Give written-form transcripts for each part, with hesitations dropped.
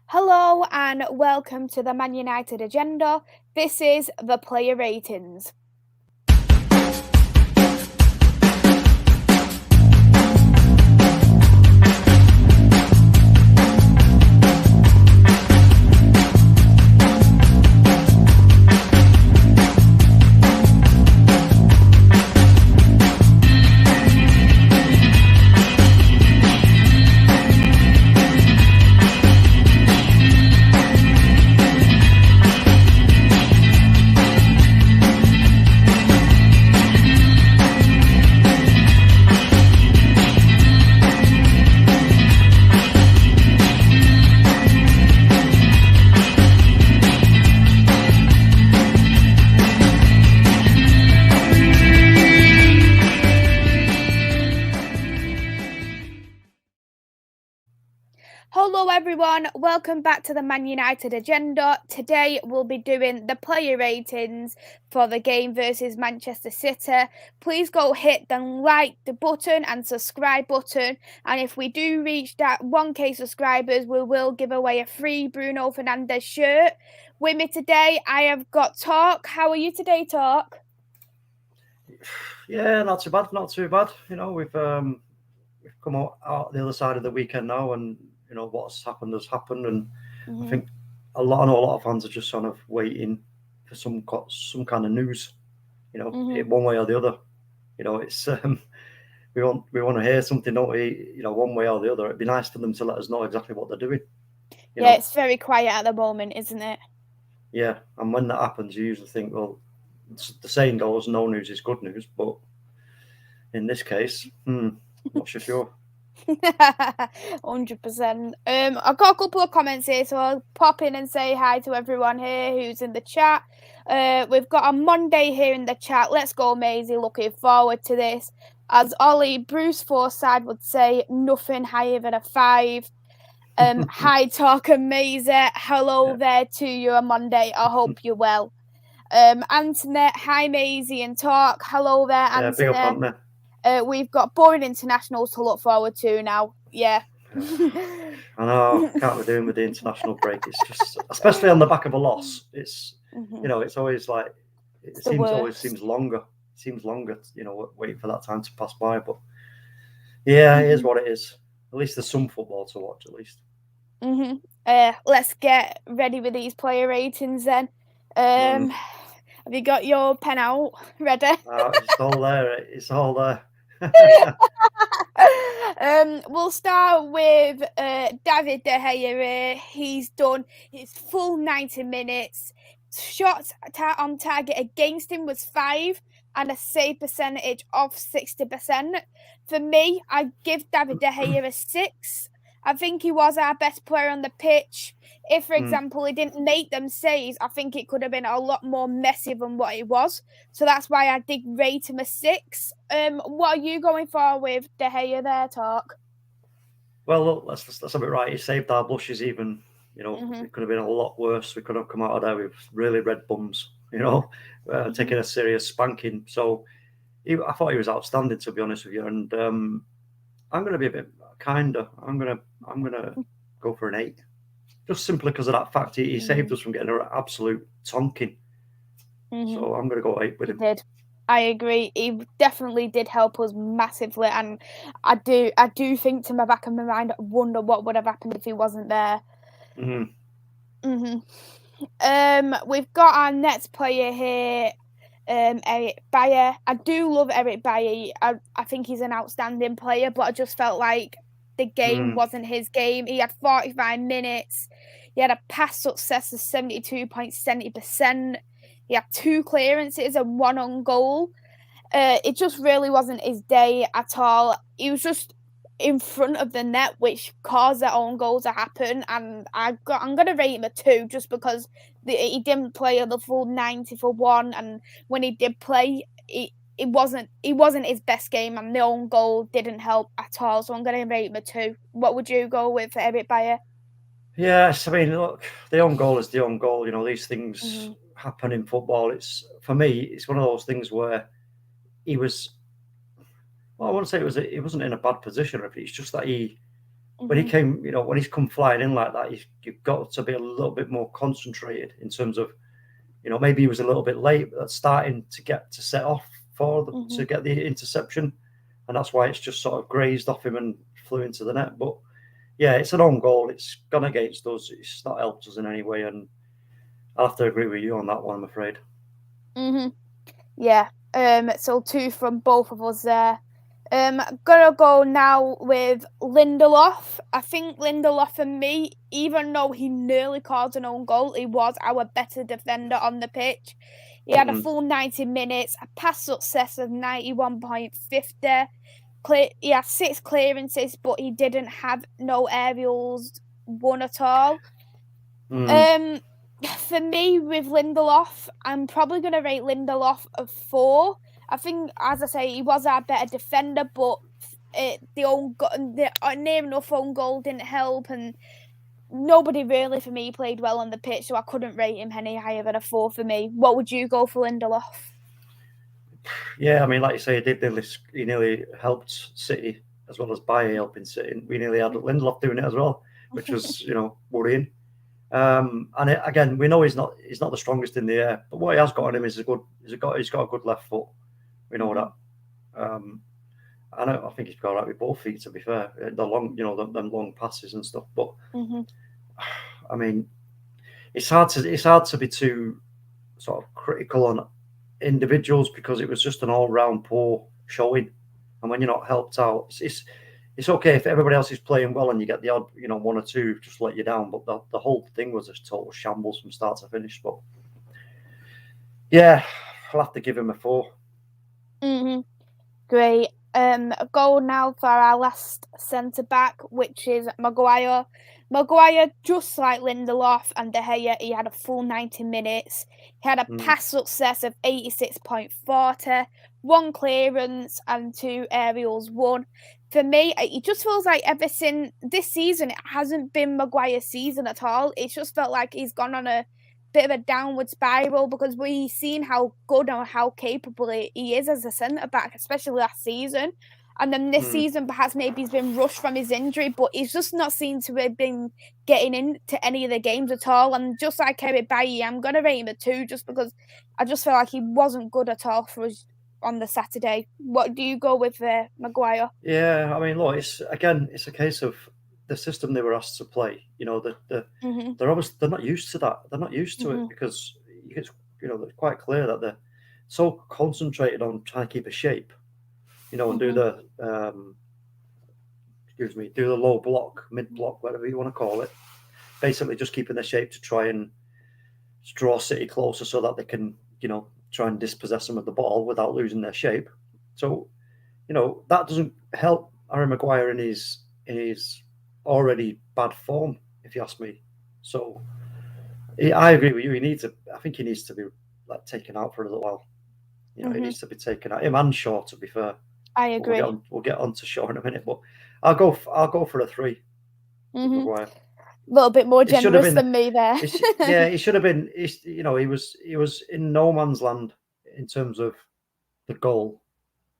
Hello and welcome to the Man United Agenda. This is the player ratings. Hello everyone, welcome back to the Man United Agenda. Today we'll be doing the player ratings for the game versus Manchester City. Please go hit the like the button and subscribe button, and if we do reach that 1k subscribers, we will give away a free Bruno Fernandes shirt. With me today I have got Talk. How are you today, Talk? Yeah, not too bad, not too bad. You know, we've come out the other side of the weekend now, and you know what's happened has happened, and I think a lot of fans are just sort of waiting for some kind of news, you know, one way or the other. You know, it's we want to hear something, don't we? You know, one way or the other. It'd be nice for them to let us know exactly what they're doing. Yeah, it's very quiet at the moment, isn't it? Yeah, and when that happens, you usually think, well, the saying goes, no news is good news, but in this case, not so sure. 100%. I've got a couple of comments here, so I'll pop in and say hi to everyone here who's in the chat. We've got a Monday here in the chat. Let's go, Maisie. Looking forward to this. As Ollie Bruce Forsyth would say, nothing higher than a 5. Hi, Talk and Maisie. Hello there to you on Monday. I hope you're well. Antoinette, hi, Maisie and Talk. Hello there, Antoinette. Big up, Antoinette. We've got boring internationals to look forward to now. Yeah. I know. Can't be doing with the international break. It's just, especially on the back of a loss. It's you know, it's always like always seems longer. It seems longer, you know, waiting for that time to pass by. But yeah, it is what it is. At least there's some football to watch. At least. Let's get ready with these player ratings then. Have you got your pen out ready? It's all there. It's all there. We'll start with David De Gea. He's done his full 90 minutes. Shots on target against him was 5 and a save percentage of 60%. For me, I give David De Gea a 6. I think he was our best player on the pitch. If, for example, he didn't make them saves, I think it could have been a lot more messy than what it was. So that's why I did rate him a 6. What are you going for with De Gea there, Talk? Well, look, let's have it right. He saved our blushes even. You know, it could have been a lot worse. We could have come out of there with really red bums, you know, taking a serious spanking. So I thought he was outstanding, to be honest with you. And I'm going to be a bit kinder. I'm going to go for an 8. Just simply because of that fact. He saved us from getting an absolute tonking. So I'm going to go 8 with him. He did. I agree. He definitely did help us massively, and I do think to my back of my mind, I wonder what would have happened if he wasn't there. We've got our next player here, Eric Bayer. I do love Eric Bayer. I think he's an outstanding player, but I just felt like the game wasn't his game. He had 45 minutes. He had a pass success of 72.70%. He had 2 clearances and 1 on goal. It just really wasn't his day at all. He was just in front of the net, which caused their own goal to happen. And I'm going to rate him a 2 just because he didn't play the full 90 for 1. And when he did play, it wasn't his best game, and the own goal didn't help at all. So I'm going to rate him a 2. What would you go with for Eric Bayer? Yes, I mean, look, the own goal is the own goal. You know, these things happen in football. It's, for me, it's one of those things where he was, well, I wouldn't say it wasn't in a bad position. It's just that he when he came, when he's come flying in like that, you've got to be a little bit more concentrated in terms of, maybe he was a little bit late at starting to set off to get the interception, and that's why it's just sort of grazed off him and flew into the net. But yeah, it's an own goal. It's gone against us. It's not helped us in any way, and I'll have to agree with you on that one, I'm afraid. Yeah. So 2 from both of us there. Gonna go now with Lindelof. I think Lindelof for me, even though he nearly caused an own goal, he was our better defender on the pitch. He had a full 90 minutes, a pass success of 91.50. He had 6 clearances, but he didn't have no aerials won at all. For me, with Lindelof, I'm probably going to rate Lindelof a 4. I think, as I say, he was our better defender, but the near enough own goal didn't help, and nobody really, for me, played well on the pitch, so I couldn't rate him any higher than a 4 for me. What would you go for Lindelof? Yeah, I mean, like you say, he nearly helped City as well as Bayer helping City. We nearly had Lindelof doing it as well, which was, worrying. And again, we know he's not the strongest in the air, but what he has got on him is he's got a good left foot. We know that. I think he's got right with both feet. To be fair, the long, them long passes and stuff. But I mean, it's hard to be too sort of critical on individuals because it was just an all-round poor showing, and when you're not helped out, it's okay if everybody else is playing well and you get the odd, 1 or 2 just let you down. But the whole thing was a total shambles from start to finish. But yeah, I'll have to give him a 4. Great. Goal now for our last centre back, which is Maguire. Maguire, just like Lindelof and De Gea, he had a full 90 minutes. He had a pass success of 86.40, 1 clearance and 2 aerials won. For me, it just feels like ever since this season, it hasn't been Maguire's season at all. It's just felt like he's gone on a bit of a downward spiral because we've seen how good and how capable he is as a centre-back, especially last season. And then this season, perhaps maybe he's been rushed from his injury, but he's just not seemed to have been getting into any of the games at all. And just like Eric Bailly, I'm going to rate him a 2 just because I just feel like he wasn't good at all for us on the Saturday. What do you go with Maguire? Yeah, I mean, look, it's a case of the system they were asked to play. They're not used to that. They're not used to it because it's they're quite clear that they're so concentrated on trying to keep a shape, and do the do the low block, mid block, whatever you want to call it. Basically, just keeping their shape to try and draw City closer so that they can, try and dispossess them of the ball without losing their shape. So, that doesn't help Harry Maguire in his already bad form, if you ask me. So, I agree with you. I think he needs to be taken out for a little while. He needs to be taken out. Him and Shaw, to be fair. I agree. We'll get on to Shaw in a minute, but I'll go for a 3. Maguire. A little bit more generous than me there. He should have been. He was in no man's land in terms of the goal.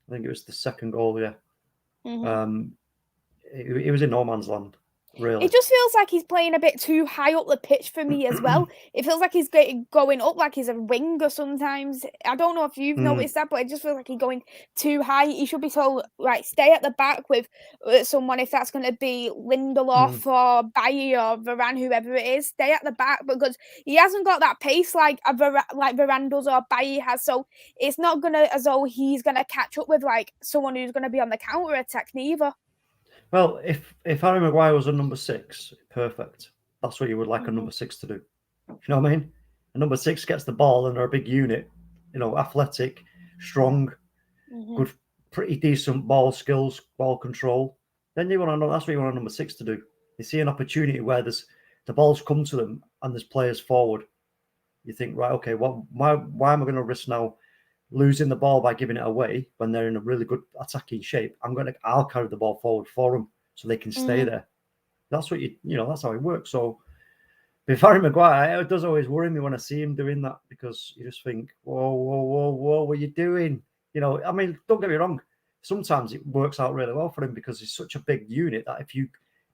I think it was the second goal. Yeah, he was in no man's land. Really, it just feels like he's playing a bit too high up the pitch for me as well. It feels like he's going up like he's a winger sometimes. I don't know if you've noticed that, but it just feels like he's going too high. He should be told, right, stay at the back with someone, if that's going to be Lindelof or Bailly or Varane, whoever it is. Stay at the back because he hasn't got that pace like Varane does or Bailly has. So it's not going to as though he's going to catch up with like someone who's going to be on the counter attack neither. Well, if Harry Maguire was a number 6, perfect. That's what you would like a number 6 to do. You know what I mean? A number 6 gets the ball and they're a big unit. Athletic, strong, good, pretty decent ball skills, ball control. Then that's what you want a number 6 to do. You see an opportunity where the balls come to them and there's players forward. You think, right, okay, why am I going to risk now losing the ball by giving it away when they're in a really good attacking shape? I'll carry the ball forward for them so they can stay there. That's what that's how it works. So with Harry Maguire, it does always worry me when I see him doing that because you just think, whoa, what are you doing? I mean, don't get me wrong. Sometimes it works out really well for him because he's such a big unit that if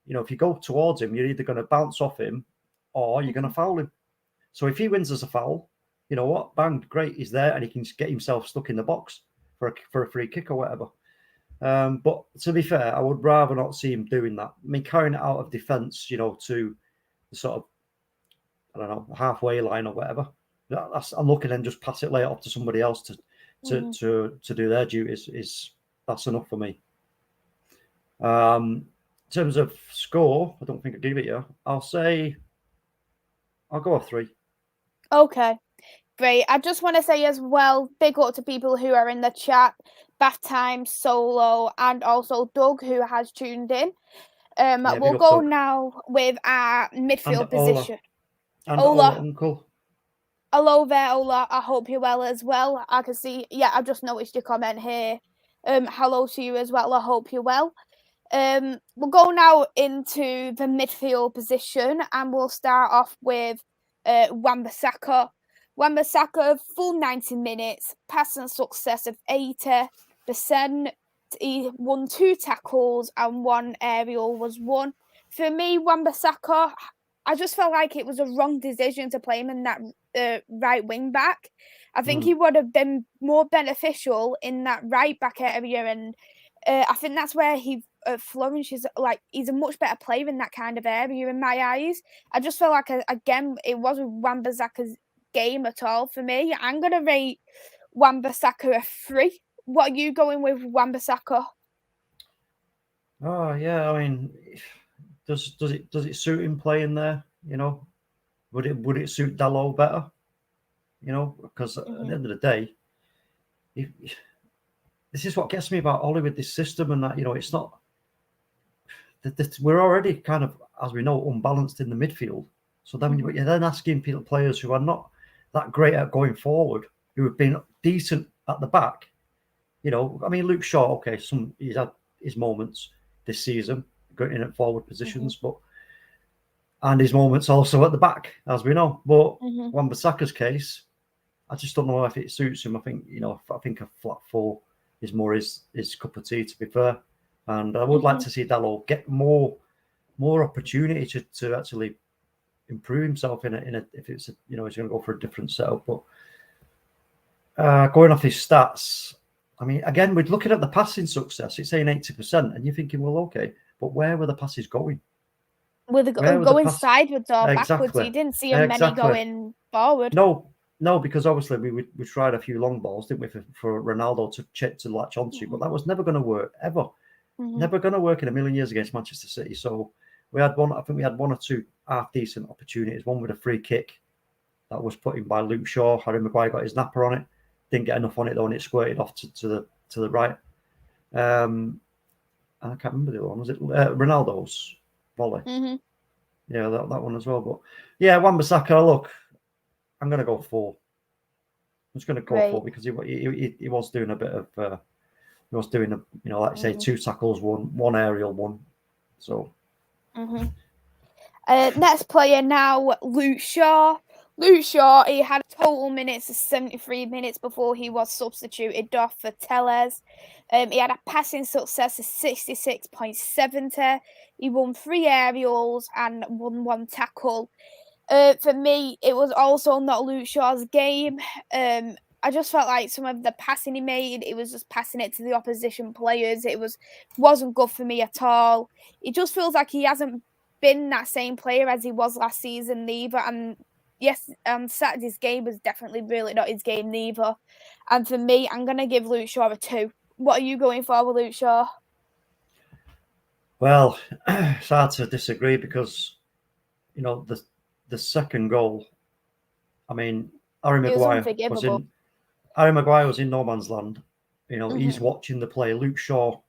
if you go towards him, you're either going to bounce off him or you're going to foul him. So if he wins as a foul, you know what? Bang, great, he's there and he can get himself stuck in the box for a free kick or whatever. But to be fair, I would rather not see him doing that. I mean, carrying it out of defence, to the sort of, I don't know, halfway line or whatever. I'm looking and just pass it, lay it off to somebody else to do their duties. That's enough for me. In terms of score, I don't think I give it you. I'll go a 3. Okay, great. I just want to say as well, big up to people who are in the chat, Bath Time, Solo, and also Doug, who has tuned in. We'll go Doug. Now with our midfield position. And Ola, Uncle. Hello there, Ola. I hope you're well as well. I can see, I've just noticed your comment here. Hello to you as well. I hope you're well. We'll go now into the midfield position, and we'll start off with Wamba-Saka. Wamba-Saka, full 90 minutes, passing success of 80%. He won 2 tackles and 1 aerial was won. For me, Wamba-Saka, I just felt like it was a wrong decision to play him in that right wing back. I think he would have been more beneficial in that right back area, and I think that's where he flourishes. Like, he's a much better player in that kind of area in my eyes. I just felt like again it wasn't Wamba-Saka's game at all for me. I'm gonna rate Wamba-Saka a 3. What are you going with Wamba-Saka? Oh yeah, I mean, does it suit him playing there? Would it suit Dalot better? Because at the end of the day, this is what gets me about Ollie with this system, and that it's not. We're already kind of, as we know, unbalanced in the midfield. So then you're then asking players who are not that great at going forward, who have been decent at the back. I mean, Luke Shaw, okay, he's had his moments this season, going in at forward positions, and his moments also at the back, as we know. But Wan-Bissaka's case, I just don't know if it suits him. I think I think a flat 4 is more his cup of tea, to be fair. And I would like to see Dalot get more opportunity to actually improve himself in a if it's he's going to go for a different setup. But going off his stats, I mean, again, we're looking at the passing success. It's saying 80%, and you're thinking, well, okay, but where were the passes going? Were they going sideways or backwards? You didn't see many going forward. No, because obviously we tried a few long balls, didn't we, for Ronaldo to latch onto, but that was never going to work ever. Never going to work in a million years against Manchester City. So we had one or two half decent opportunities. One with a free kick that was put in by Luke Shaw. Harry Maguire got his napper on it. Didn't get enough on it though, and it squirted off to the right. And I can't remember the other one. Was it Ronaldo's volley? Yeah, that one as well. But yeah, Wan-Bissaka, look, I'm going to go 4. I'm just going to go 4 because he was doing a bit of he was doing like you say, 2 tackles, one aerial, 1. So next player now, Luke Shaw. Luke Shaw, he had total minutes of 73 minutes before he was substituted off for Tellez. He had a passing success of 66.70. He won 3 aerials and won 1 tackle. For me, it was also not Luke Shaw's game. I just felt like some of the passing he made, it was just passing it to the opposition players. It wasn't good for me at all. It just feels like he hasn't been that same player as he was last season neither. And yes, Saturday's game was definitely really not his game neither. And for me, I'm going to give Luke Shaw a 2. What are you going for with Luke Shaw? Well, it's hard to disagree because, the second goal, I mean, Harry Maguire was in no man's land. He's watching the play. Luke Shaw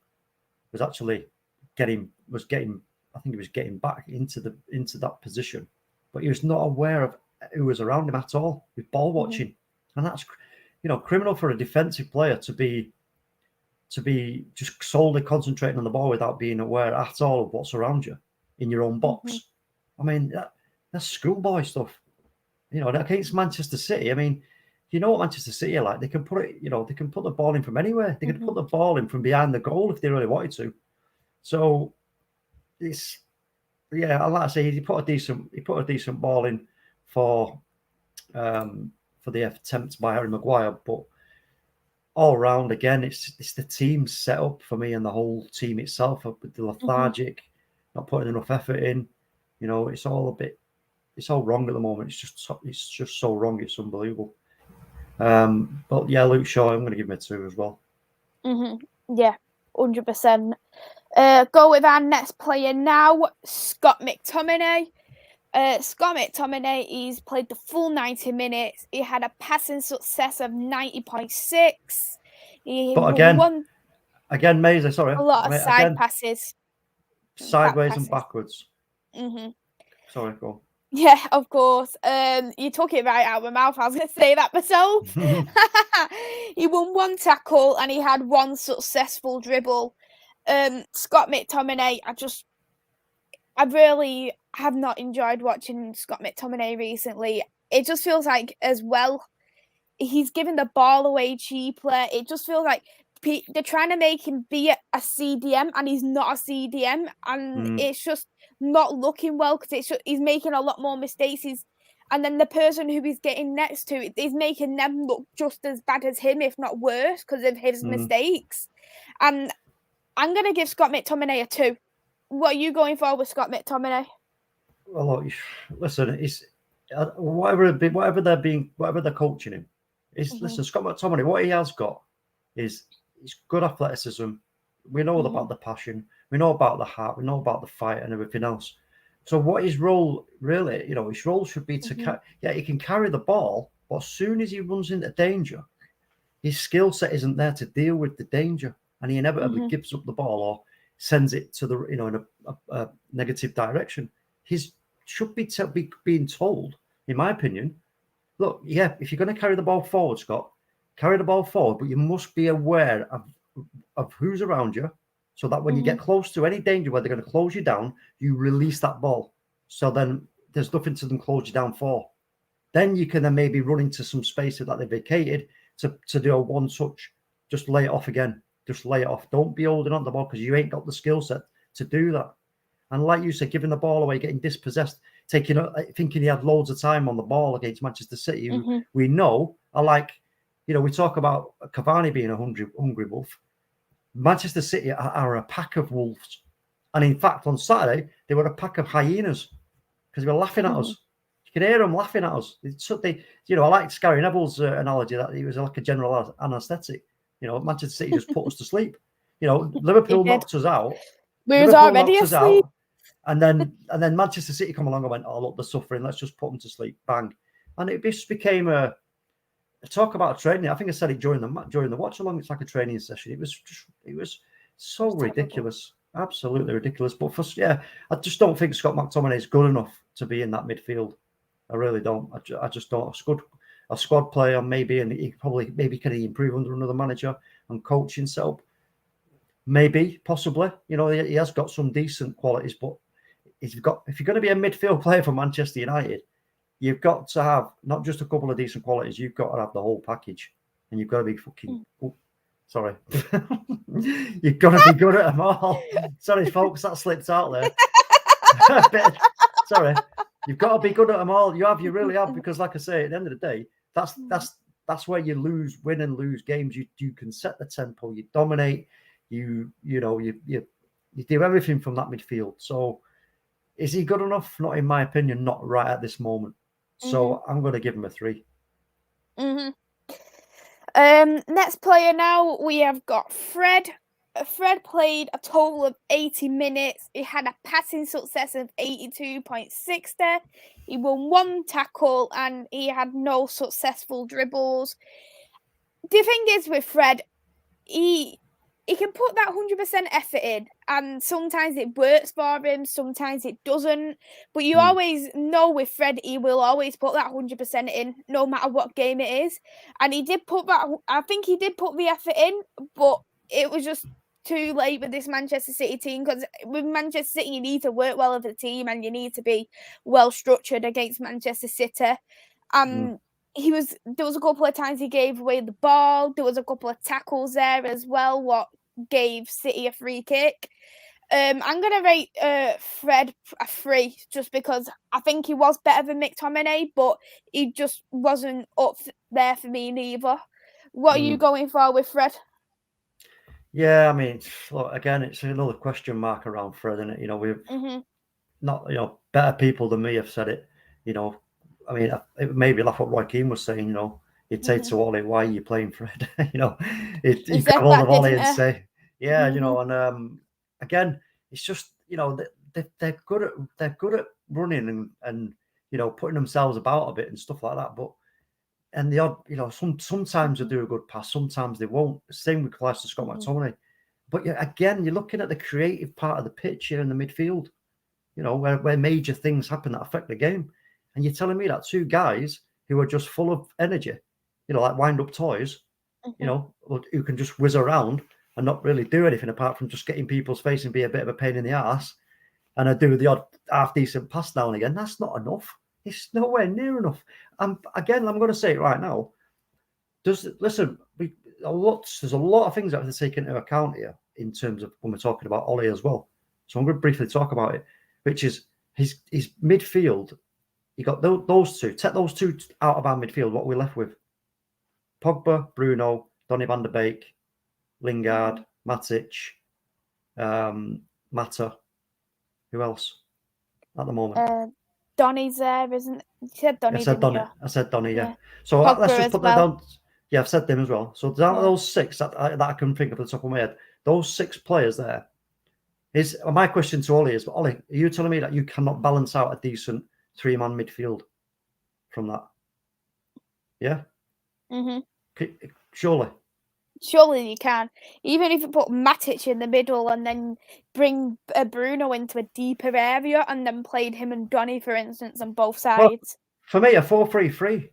was actually getting back into that position, but he was not aware of who was around him at all. He was ball watching, and that's criminal for a defensive player to be just solely concentrating on the ball without being aware at all of what's around you in your own box. I mean, that's schoolboy stuff. Against Manchester City, I mean, what Manchester City are like. They can put it, they can put the ball in from anywhere. They can put the ball in from behind the goal if they really wanted to. So it's Yeah, I like to say he put a decent ball in for the attempt by Harry Maguire, but all round again, it's the team set up for me and the whole team itself. The lethargic, not putting enough effort in. It's all wrong at the moment. It's just so wrong. It's unbelievable. But yeah, Luke Shaw, I'm going to give him a 2 as well. Yeah, 100%. Go with our next player now, Scott McTominay. Scott McTominay, he's played the full 90 minutes. He had a passing success of 90.6. But again, Maisey, sorry. A lot of side passes. Sideways and backwards. Sorry, go on. Yeah, of course. You took it right out of my mouth. I was going to say that myself. He won 1 tackle and he had 1 successful dribble. Scott McTominay, I really have not enjoyed watching Scott McTominay recently. It just feels like, as well, he's giving the ball away cheaply. It just feels like they're trying to make him be a CDM, and he's not a CDM, and it's just not looking well because he's making a lot more mistakes. And then the person who he's getting next to is making them look just as bad as him, if not worse, because of his mistakes. And I'm going to give Scott McTominay a 2. What are you going for with Scott McTominay? Well, look, listen, it's whatever they're coaching him. Listen, Scott McTominay, what he has got is good athleticism. We know about the passion. We know about the heart. We know about the fight and everything else. So what his role really, his role should be to he can carry the ball, but as soon as he runs into danger, his skill set isn't there to deal with the danger, and he inevitably gives up the ball or sends it to the in a negative direction. He should be being told, in my opinion, look, yeah, if you're going to carry the ball forward, Scott, carry the ball forward, but you must be aware of who's around you, so that when you get close to any danger where they're going to close you down, you release that ball. So then there's nothing to them close you down for. Then you can then maybe run into some space that they vacated to do a one touch. Just lay it off again. Just lay it off. Don't be holding on to the ball because you ain't got the skill set to do that. And like you said, giving the ball away, getting dispossessed, thinking he had loads of time on the ball against Manchester City, who we know are like, we talk about Cavani being a hungry wolf. Manchester City are a pack of wolves. And in fact, on Saturday, they were a pack of hyenas because they were laughing at us. You could hear them laughing at us. I like Gary Neville's analogy that he was like a general anaesthetic. Manchester City just put us to sleep. Liverpool knocked us out. We was already asleep. And then Manchester City come along and went, oh, look, they're suffering. Let's just put them to sleep. Bang. And it just became a talk about training. I think I said it during the watch along. It's like a training session. It was so ridiculous. Absolutely ridiculous. But I just don't think Scott McTominay is good enough to be in that midfield. I really don't. I just don't. A squad player maybe, and he maybe can he improve under another manager and coaching setup. Maybe, possibly. He has got some decent qualities, but if you're going to be a midfield player for Manchester United, you've got to have not just a couple of decent qualities. You've got to have the whole package, and you've got to be fucking. Sorry, you've got to be good at them all. Sorry, folks, that slipped out there. Sorry, you've got to be good at them all. You really have, because, like I say, at the end of the day, that's where you win and lose games. You can set the tempo, you dominate, you do everything from that midfield. So, is he good enough? Not in my opinion, not right at this moment. So I'm going to give him a 3. Next player now, we have got Fred. Fred played a total of 80 minutes. He had a passing success of 82.6 there. He won 1 tackle and he had no successful dribbles. The thing is with Fred, he can put that 100% effort in, and sometimes it works for him, sometimes it doesn't. But you always know with Fred, he will always put that 100% in, no matter what game it is. And he did put that. I think he did put the effort in, but it was just too late with this Manchester City team, because with Manchester City, you need to work well as a team and you need to be well structured against Manchester City. There was a couple of times he gave away the ball. There was a couple of tackles there as well, what gave City a free kick. I'm gonna rate Fred a 3 just because I think he was better than McTominay, but he just wasn't up there for me neither. What are you going for with Fred? Yeah, I mean, look, again, it's another question mark around Fred, isn't it? You know, we've not, you know, better people than me have said it. You know, I mean, it made me laugh what Roy Keane was saying. You know, he'd say to Ollie, "Why are you playing Fred?" You know, he'd grab hold of Ollie and say, "Yeah," you know, and again, it's just, you know, they're good at running and you know, putting themselves about a bit and stuff like that, but. And the odd, you know, sometimes they do a good pass, sometimes they won't. Same with Clive to Scott McTominay. But again, you're looking at the creative part of the pitch here in the midfield, you know, where major things happen that affect the game. And you're telling me that two guys who are just full of energy, you know, like wind-up toys, you know, who can just whiz around and not really do anything apart from just get in people's face and be a bit of a pain in the ass and I do the odd half-decent pass now and again. That's not enough. It's nowhere near enough. Again, I'm going to say it right now. There's a lot of things that have to take into account here in terms of when we're talking about Ollie as well. So I'm going to briefly talk about it, which is his midfield. You got those two. Take those two out of our midfield. What are we left with? Pogba, Bruno, Donny van der Beek, Lingard, Matic, Mata. Who else at the moment? Donny's there, isn't? You said Donny, didn't you? I said Donny, yeah. So let's just put that down. Yeah, I've said them as well. So down to those six that I can think of at the top of my head, those 6 players there. My question to Ollie is, Ollie, are you telling me that you cannot balance out a decent 3-man midfield from that? Yeah? Surely. Surely you can. Even if you put Matic in the middle and then bring Bruno into a deeper area and then played him and Donny, for instance, on both sides. Well, for me, a 4-3-3.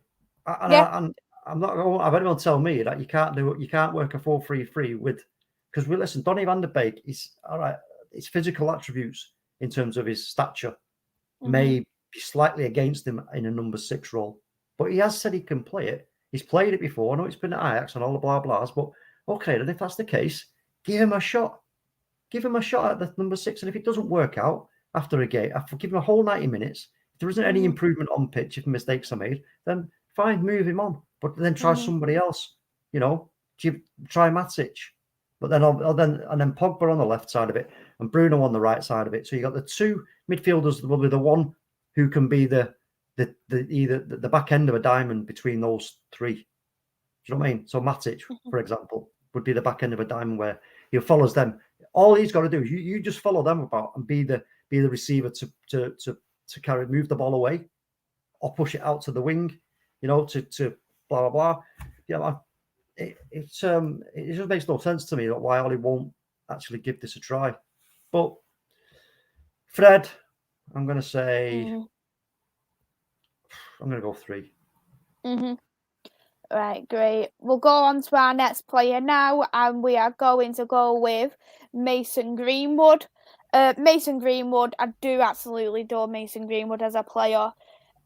And I'm not going to have anyone tell me that you can't work a 4-3-3 with, because listen, Donny van der Beek is all right. His physical attributes in terms of his stature may be slightly against him in a number 6 role, but he has said he can play it. He's played it before. I know it's been at Ajax and all the blah blahs, but okay, then if that's the case, give him a shot. Give him a shot at the number 6, and if it doesn't work out after a game, give him a whole 90 minutes. If there isn't any improvement on pitch, if mistakes are made, then fine, move him on. But then try somebody else. You know, try Matic. But then Pogba on the left side of it and Bruno on the right side of it. So you got the 2 midfielders will be the one who can be the back end of a diamond between those 3. Do you know what I mean? So Matic, for example, would be the back end of a diamond where he follows them. All he's got to do is you just follow them about and be the receiver to move the ball away or push it out to the wing, you know, to blah blah blah. Yeah, it just makes no sense to me that why Ollie won't actually give this a try. But Fred, I'm going to say I'm going to go 3. Right, great. We'll go on to our next player now, and we are going to go with Mason Greenwood. Mason Greenwood, I do absolutely adore Mason Greenwood as a player.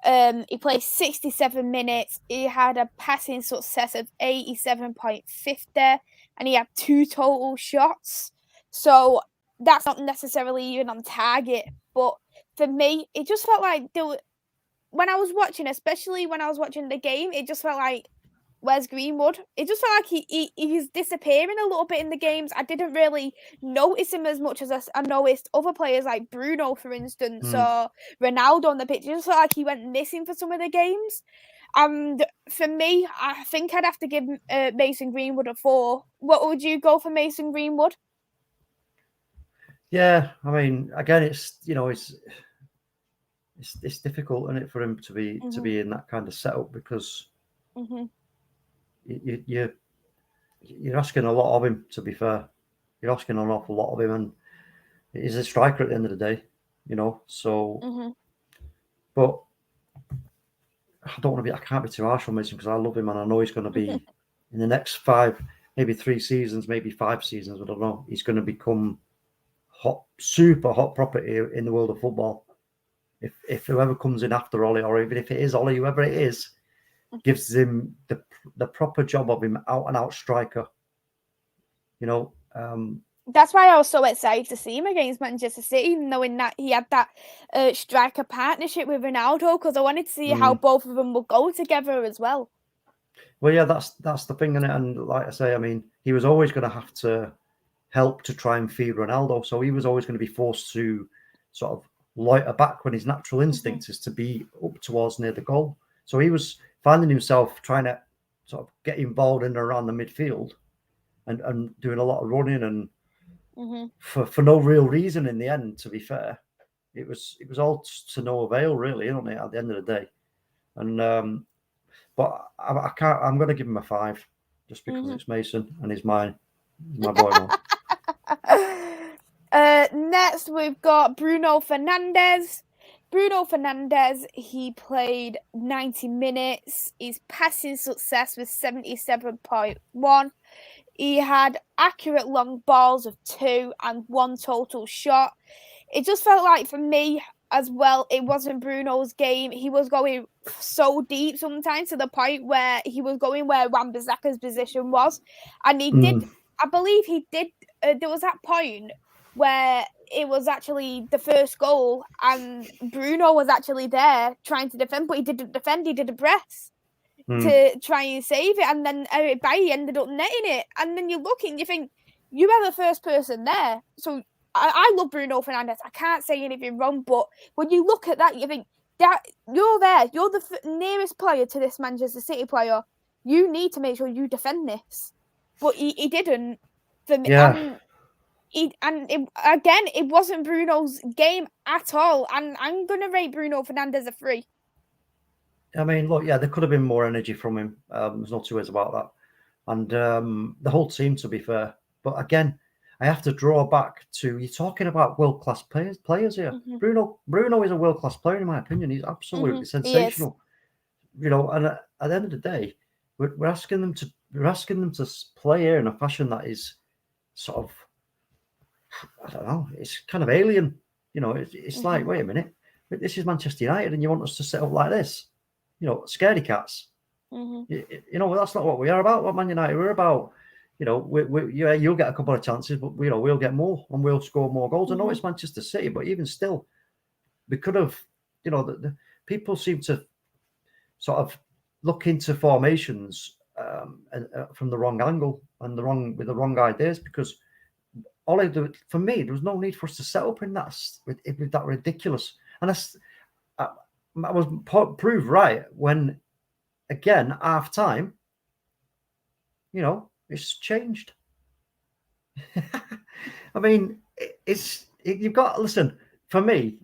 He played 67 minutes. He had a passing success of 87.50, and he had 2 total shots. So that's not necessarily even on target. But for me, it just felt like when I was watching, especially when I was watching the game, it just felt like, where's Greenwood? It just felt like he's disappearing a little bit in the games. I didn't really notice him as much as I noticed other players like Bruno, for instance, or Ronaldo on the pitch. It just felt like he went missing for some of the games. And for me, I think I'd have to give Mason Greenwood a 4. What would you go for Mason Greenwood? Yeah, I mean, again, it's difficult, isn't it, for him to be in that kind of setup because you're asking a lot of him. To be fair, you're asking an awful lot of him, and he's a striker at the end of the day, you know. So, but I can't be too harsh on Mason because I love him and I know he's going to be in the next 5, maybe 3 seasons, maybe 5 seasons. I don't know. He's going to become super hot property in the world of football. If whoever comes in after Ollie, or even if it is Ollie, whoever it is, gives him the proper job of him out and out striker. You know, That's why I was so excited to see him against Manchester City, knowing that he had that striker partnership with Ronaldo, because I wanted to see how both of them would go together as well. Well, yeah, that's the thing, and like I say, I mean, he was always going to have to help to try and feed Ronaldo, so he was always going to be forced to sort of loiter back when his natural instinct is to be up towards near the goal. So he was finding himself trying to sort of get involved in and around the midfield and doing a lot of running and for no real reason in the end, to be fair. It was all to no avail, really, isn't it, at the end of the day? And but I can't. I'm going to give him a 5 just because it's Mason and he's my boy. Next, we've got Bruno Fernandes. Bruno Fernandes, he played 90 minutes. His passing success was 77.1. He had accurate long balls of 2 and 1 total shot. It just felt like, for me as well, it wasn't Bruno's game. He was going so deep sometimes, to the point where he was going where Wan-Bissaka's position was. And he did, I believe he did, there was that point where it was actually the first goal and Bruno was actually there trying to defend, but he didn't defend, he did a press to try and save it, and then Eric Bailly ended up netting it. And then you look and you think, you were the first person there. So I love Bruno Fernandes. I can't say anything wrong, but when you look at that, you think that you're there. You're the nearest player to this Manchester City player. You need to make sure you defend this. But he didn't. For me, yeah. It wasn't Bruno's game at all. And I'm going to rate Bruno Fernandes a 3. I mean, look, yeah, there could have been more energy from him. There's no two ways about that. And the whole team, to be fair. But again, I have to draw back to, you're talking about world-class players here. Bruno is a world-class player, in my opinion. He's absolutely sensational. You know, and at the end of the day, we're asking them to play here in a fashion that is sort of, I don't know, it's kind of alien. You know, it's like, wait a minute, this is Manchester United and you want us to set up like this? You know, scaredy cats. You know, that's not what we are about. What Man United, we're about, you know, you'll get a couple of chances, but you know, we'll get more and we'll score more goals. I know it's Manchester City, but even still, we could have, you know, the people seem to sort of look into formations from the wrong angle and with the wrong ideas, because all I do, for me, there was no need for us to set up in that with that ridiculous. And I was proved right when, again, half time, you know, it's changed. I mean, you've got, listen, for me,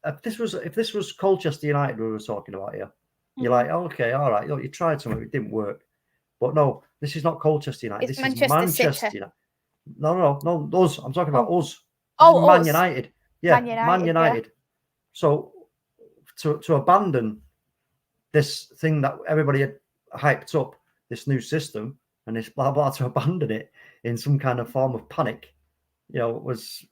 if this was Colchester United we were talking about here, you're like, okay, all right, you tried something, it didn't work. But no, this is not Colchester United. This is Manchester United. No, us. I'm talking about us. Man United. Yeah, Man United. Yeah. So to abandon this thing that everybody had hyped up, this new system, and this blah blah, to abandon it in some kind of form of panic, you know, was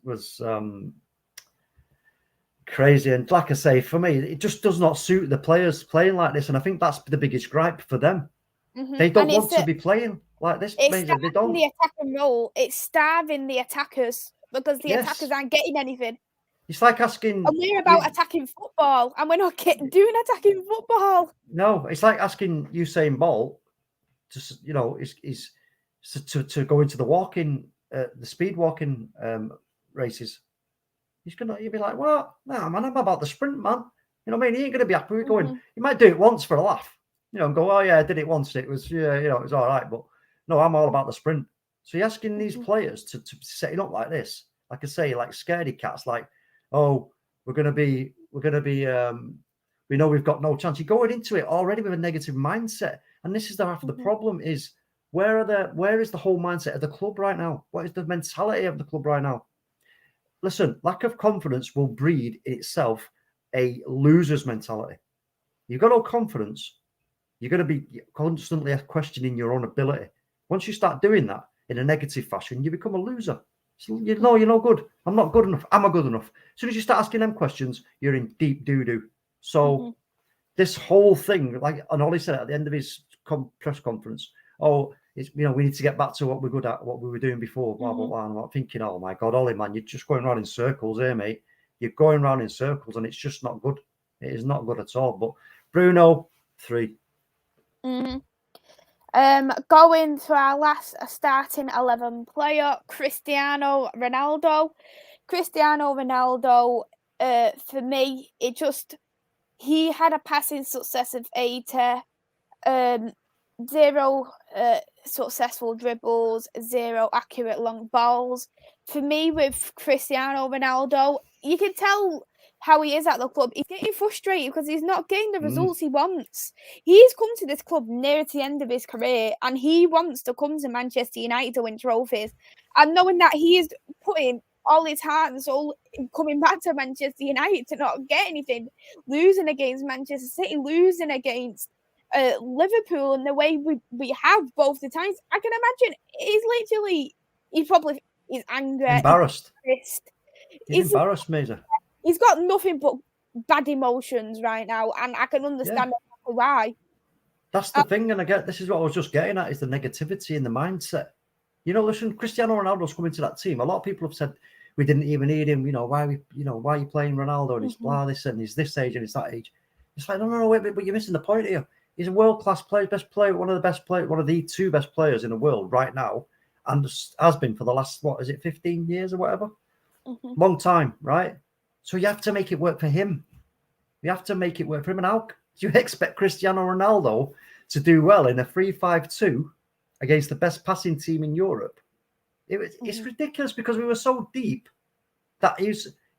crazy. And like I say, for me, it just does not suit the players playing like this. And I think that's the biggest gripe for them. They don't want to be playing like this. It's starving the attacking role. It's starving the attackers, because the attackers aren't getting anything. It's like asking... And we're about attacking football, and we're not doing attacking football. No, it's like asking Usain Bolt to, you know, to go into the speed walking races. You'll be like, what? Nah, man, I'm about the sprint, man. You know what I mean? He ain't going to be happy with going. He might do it once for a laugh, you know, and go, oh yeah, I did it once. It was, yeah, you know, it was all right. But no, I'm all about the sprint. So you're asking these players to set it up like this, like I say, like scaredy cats, like, oh, we know we've got no chance. You're going into it already with a negative mindset. And this is half of the problem is, where is the whole mindset of the club right now? What is the mentality of the club right now? Listen, lack of confidence will breed in itself a loser's mentality. You've got no confidence, you're going to be constantly questioning your own ability. Once you start doing that in a negative fashion, you become a loser. So you know you're no good. I'm not good enough. Am I good enough? As soon as you start asking them questions, you're in deep doo-doo. So this whole thing, like, and Ollie said at the end of his press conference, oh, it's, you know, we need to get back to what we're good at, what we were doing before, blah, blah, blah. And I'm thinking, oh my God, Ollie, man, you're just going around in circles here, mate. You're going around in circles and it's just not good. It is not good at all. But Bruno, 3. Going to our last starting 11 player, Cristiano Ronaldo. Cristiano Ronaldo, for me, he had a passing success of 80, 0 successful dribbles, 0 accurate long balls. For me, with Cristiano Ronaldo, you can tell how he is at the club. He's getting frustrated because he's not getting the results he wants. He's come to this club near to the end of his career and he wants to come to Manchester United to win trophies. And knowing that he is putting all his heart and soul coming back to Manchester United to not get anything, losing against Manchester City, losing against Liverpool in the way we have both the times, I can imagine he's angry, embarrassed. He's embarrassed, Maisie. He's got nothing but bad emotions right now, and I can understand why. That's the thing, and again, this is what I was just getting at, is the negativity in the mindset. You know, listen, Cristiano Ronaldo's coming to that team. A lot of people have said we didn't even need him. You know, why are you playing Ronaldo? And he's blah this and he's this age and he's that age. It's like, no, wait, but you're missing the point here. He's a world-class player, best player, one of the 2 best players in the world right now, and has been for the last 15 years or whatever, long time, right? So you have to make it work for him. You have to make it work for him. And how do you expect Cristiano Ronaldo to do well in a 3-5-2 against the best passing team in Europe? It's ridiculous, because we were so deep that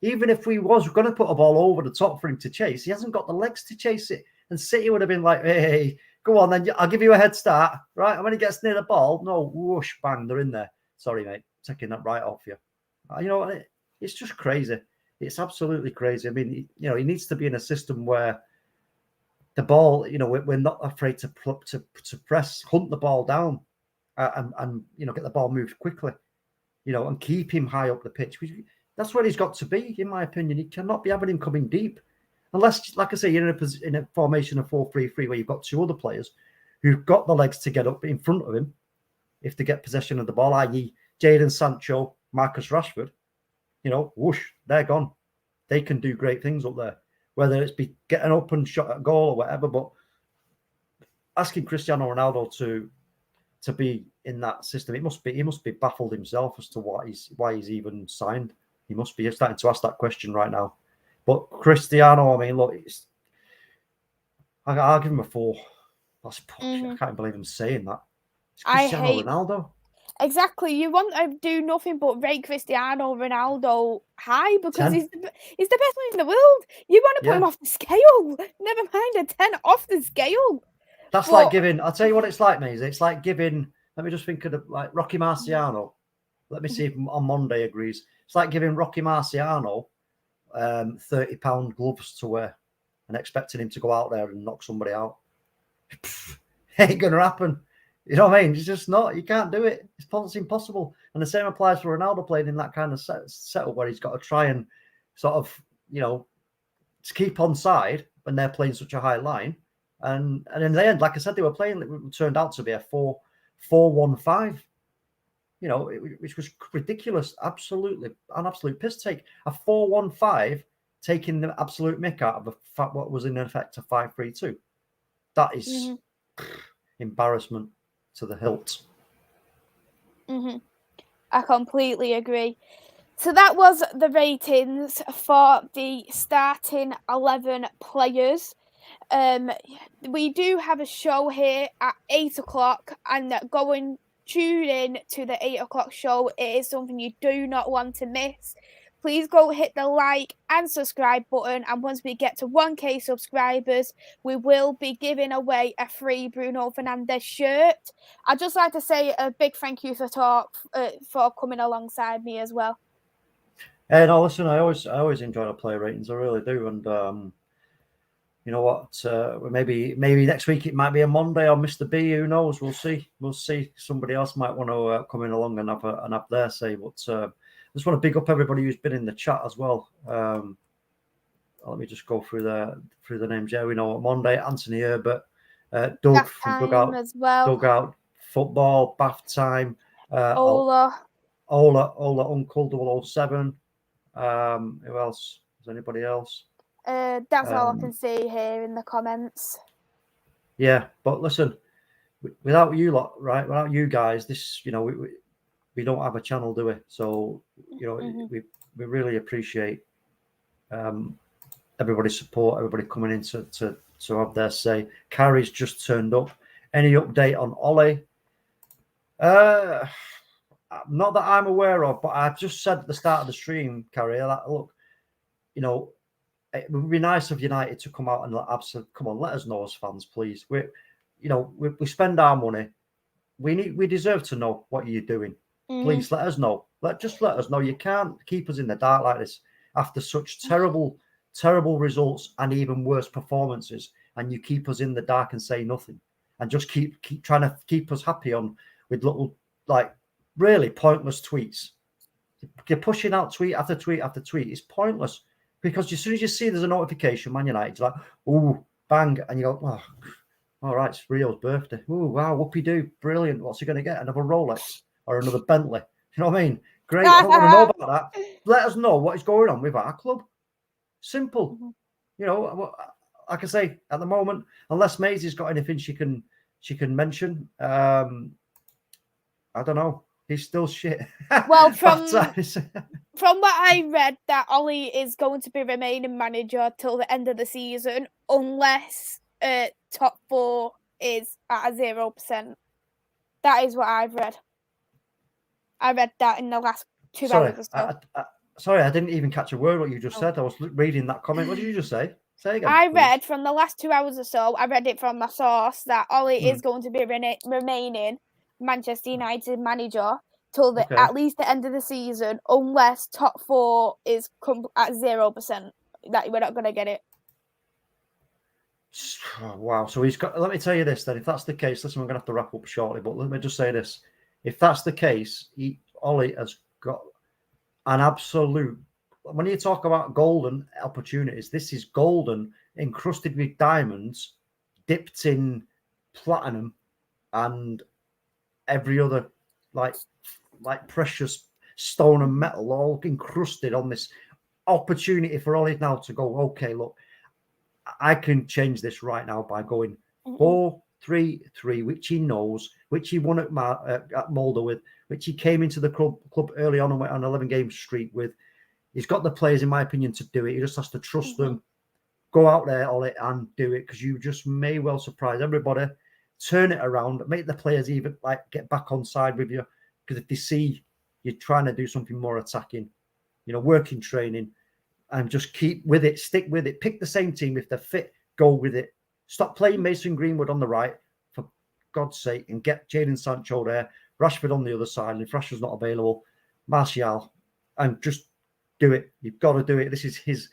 even if we was going to put a ball over the top for him to chase, he hasn't got the legs to chase it. And City would have been like, hey, go on then, I'll give you a head start, right? And when he gets near the ball, no, whoosh, bang, they're in there. Sorry, mate, taking that right off you. You know, it's just crazy. It's absolutely crazy. I mean, you know, he needs to be in a system where the ball, you know, we're not afraid to press, hunt the ball down, and you know, get the ball moved quickly, you know, and keep him high up the pitch. That's where he's got to be, in my opinion. You cannot be having him coming deep, unless, like I say, you're in a formation of 4-3-3 where you've got 2 other players who've got the legs to get up in front of him if they get possession of the ball, i.e. Jadon Sancho, Marcus Rashford. You know, whoosh, they're gone. They can do great things up there, whether it's be getting up and shot at goal or whatever. But asking Cristiano Ronaldo to be in that system, he must be baffled himself as to why he's even signed. He must be starting to ask that question right now. But Cristiano, I mean, look, I'll give him a 4. That's I can't believe I'm saying that. It's Cristiano Ronaldo. Exactly. You want to do nothing but rate Cristiano Ronaldo high, because he's the best player in the world. You want to put him off the scale. Never mind a 10 off the scale. That's like giving, I'll tell you what it's like, Maisie. It's like giving, let me just think of like Rocky Marciano. Let me see if OMONDI agrees. It's like giving Rocky Marciano £30 gloves to wear and expecting him to go out there and knock somebody out. Ain't going to happen. You know what I mean? It's just not. You can't do it. It's impossible. And the same applies for Ronaldo playing in that kind of setup where he's got to try and sort of, you know, to keep on side when they're playing such a high line. And in the end, like I said, they were playing, it turned out to be a 4-1-5, you know, which was ridiculous. Absolutely, an absolute piss take. A 4-1-5 taking the absolute mick out of what was in effect a 5-3-2. That is embarrassment to the hilt. I completely agree. So that was the ratings for the starting 11 players. We do have a show here at 8 o'clock, and tune in to the 8 o'clock show. It is something you do not want to miss. Please go hit the like and subscribe button, and once we get to 1K subscribers, we will be giving away a free Bruno Fernandes shirt. I'd just like to say a big thank you for coming alongside me as well. No, listen, I always enjoy the player ratings. I really do, and you know what? Maybe next week it might be a Monday or Mr. B. Who knows? We'll see. Somebody else might want to come in along and have their say. But I just want to big up everybody who's been in the chat as well. Let me just go through the names. Yeah, we know Monday, Anthony Herbert, Doug from Dugout as well. Dugout football, bath time. Ola Uncle 007. Who else? Is anybody else? That's all I can see here in the comments. Yeah, but listen, without you lot, right? Without you guys, this, we don't have a channel, do we? So, we really appreciate everybody's support, everybody coming in to have their say. Carrie's just turned up. Any update on Ollie? Not that I'm aware of, but I've just said at the start of the stream, Carrie, that, look, it would be nice of United to come out and come on, let us know as fans, please. We spend our money. We deserve to know what you're doing. Please let us know. Just let us know. You can't keep us in the dark like this after such terrible results and even worse performances, and you keep us in the dark and say nothing, and just keep trying to keep us happy with little, like, really pointless tweets. You're pushing out tweet after tweet after tweet. It's pointless, because as soon as you see there's a notification, Man United, you're like, ooh, bang, and you go, oh, all right, it's Rio's birthday. Ooh, wow, whoopee-doo, brilliant. What's he going to get? Another Rolex or another Bentley? You know what I mean? Great. I don't want to know about that. Let us know what is going on with our club. Simple. Like I say, at the moment, unless Maisie's got anything she can mention, I don't know. He's still shit. Well, from what I read, that Ollie is going to be remaining manager till the end of the season, unless top 4 is at a 0%. That is what I've read. I read that in the last 2 hours or so. Sorry, I didn't even catch a word what you just said. I was reading that comment. What did you just say? Say again. I read from the last 2 hours or so, I read it from my source, that Ollie is going to be remaining Manchester United manager till at least the end of the season, unless top 4 is at 0%. That we're not going to get it. Wow. So he's got. Let me tell you this then. If that's the case, listen, I'm going to have to wrap up shortly. But let me just say this: if that's the case, Ollie has got an absolute. When you talk about golden opportunities, this is golden, encrusted with diamonds, dipped in platinum, and every other like precious stone and metal, all encrusted on this opportunity for Ollie now to go, okay, look, I can change this right now by going 4-3-3, which he knows, which he won at Mulder with, which he came into the club early on and went on an 11-game streak with. He's got the players, in my opinion, to do it. He just has to trust them. Go out there, Ollie, and do it, because you just may well surprise everybody. Turn it around, make the players even get back on side with you, because if they see you're trying to do something more attacking, working training, and just keep with it, stick with it, pick the same team. If they're fit, go with it. Stop playing Mason Greenwood on the right, for God's sake, and get Jadon Sancho there, Rashford on the other side, and if Rashford's not available, Martial, and just do it. You've got to do it. This is his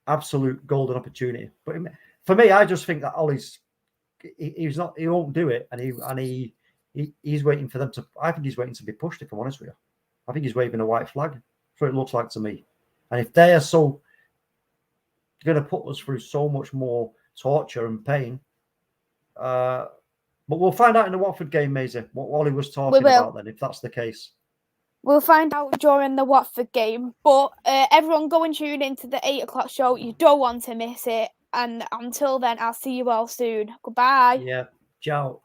absolute golden opportunity. But for me, I just think that Ollie's he won't do it, and he's waiting for them to. I think he's waiting to be pushed, if I'm honest with you. I think he's waving a white flag. That's what it looks like to me. And if they are so going to put us through so much more torture and pain, but we'll find out in the Watford game, Maisie, what Ollie was talking about then, if that's the case. We'll find out during the Watford game. But everyone go and tune into the 8 o'clock show. You don't want to miss it. And until then, I'll see you all soon. Goodbye. Yeah. Ciao.